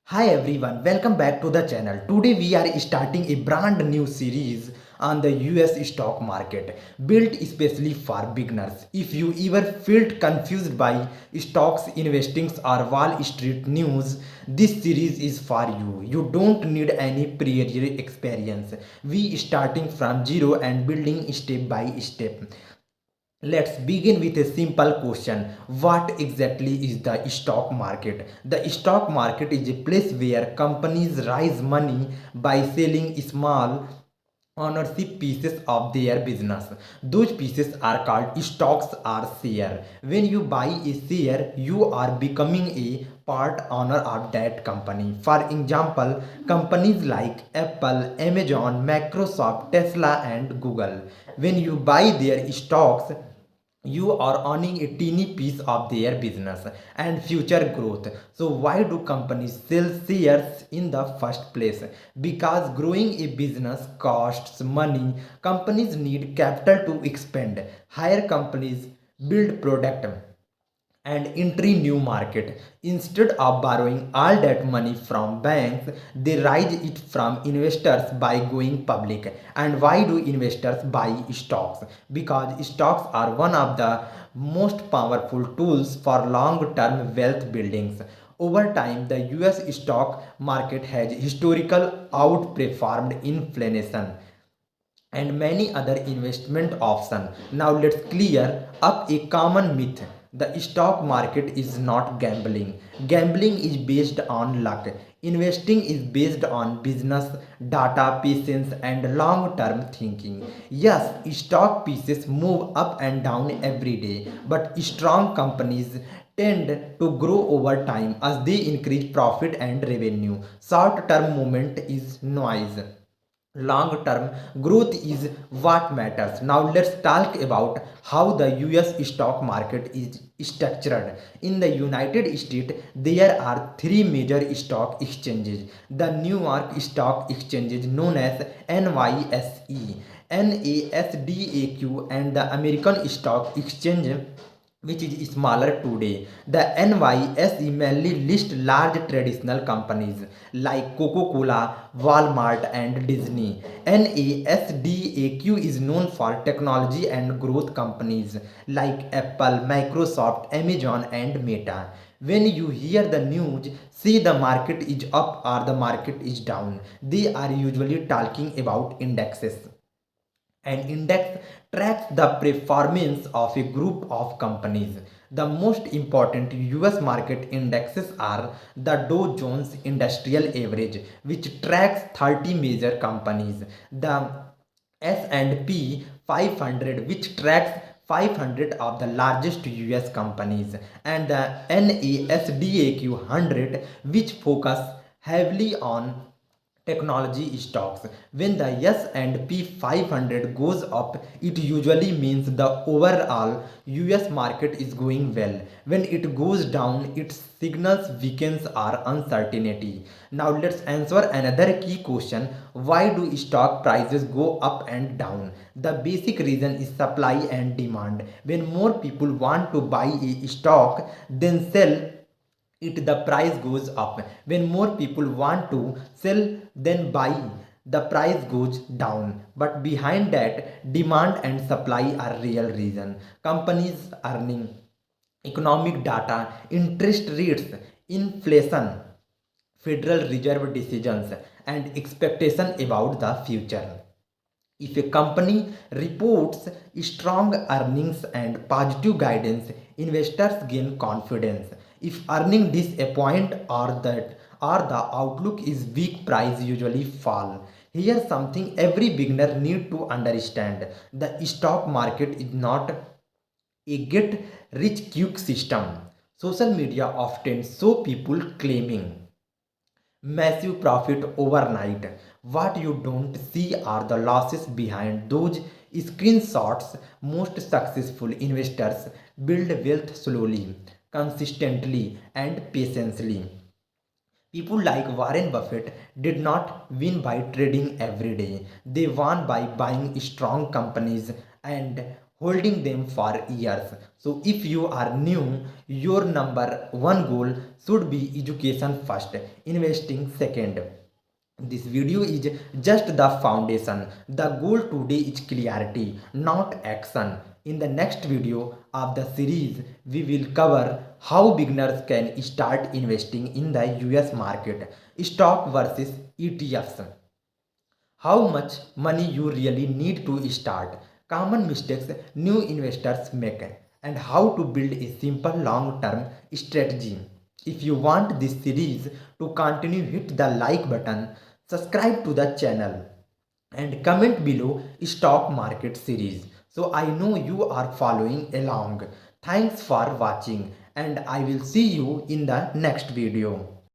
Hi everyone, welcome back to the channel. Today we are starting a brand new series on the US stock market built especially for beginners. If you ever felt confused by stocks, investing or Wall Street news, this series is for you. You don't need any prior experience. We starting from zero and building step by step. Let's begin with a simple question. What exactly is the stock market? The stock market is a place where companies raise money by selling small ownership pieces of their business. Those pieces are called stocks or share. When you buy a share, you are becoming a part owner of that company. For example, companies like Apple, Amazon, Microsoft, Tesla, and Google. When you buy their stocks, you are owning a teeny piece of their business and future growth. So why do companies sell shares in the first place? Because growing a business costs money. Companies need capital to expand, hire companies, build product, and entry new market. Instead of borrowing all that money from banks, they raise it from investors by going public. And why do investors buy stocks? Because stocks are one of the most powerful tools for long term wealth buildings. Over time, the US stock market has historical outperformed inflation and many other investment options. Now let's clear up a common myth. The stock market is not gambling. Gambling is based on luck. Investing is based on business, data, patience, and long term thinking. Yes, stock pieces move up and down every day, but strong companies tend to grow over time as they increase profit and revenue. Short term movement is noise. Long term growth is what matters. Now let's talk about how the US stock market is structured. In the United States, there are three major stock exchanges. The New York Stock Exchange is known as NYSE, NASDAQ, and the American Stock Exchange, which is smaller today. The NYSE mainly lists large traditional companies like Coca-Cola, Walmart, and Disney. NASDAQ is known for technology and growth companies like Apple, Microsoft, Amazon, and Meta. When you hear the news, say the market is up or the market is down, they are usually talking about indexes. An index tracks the performance of a group of companies. The most important US market indexes are the Dow Jones Industrial Average, which tracks 30 major companies, the S&P 500, which tracks 500 of the largest US companies, and the NASDAQ 100, which focus heavily on technology stocks. When the S&P 500 goes up, it usually means the overall US market is going well. When it goes down, it signals weakness or uncertainty. Now let's answer another key question. Why do stock prices go up and down? The basic reason is supply and demand. When more people want to buy a stock than sell it, the price goes up. When more people want to sell than buy, the price goes down. But behind that, demand and supply are real reason. Companies earning, economic data, interest rates, inflation, federal reserve decisions, and expectation about the future. If a company reports strong earnings and positive guidance, investors gain confidence. If earnings disappoint or the outlook is weak, price usually fall. Here's something every beginner need to understand. The stock market is not a get rich quick system. Social media often show people claiming massive profit overnight. What you don't see are the losses behind those screenshots. Most successful investors build wealth slowly, consistently, and patiently. People like Warren Buffett did not win by trading every day. They won by buying strong companies and holding them for years. So if you are new, your number one goal should be education first, investing second. This video is just the foundation. The goal today is clarity, not action. In the next video of the series, we will cover how beginners can start investing in the US market, stock versus ETFs, how much money you really need to start, common mistakes new investors make, and how to build a simple long-term strategy. If you want this series to continue, hit the like button, subscribe to the channel, and comment below stock market series. So I know you are following along. Thanks for watching, and I will see you in the next video.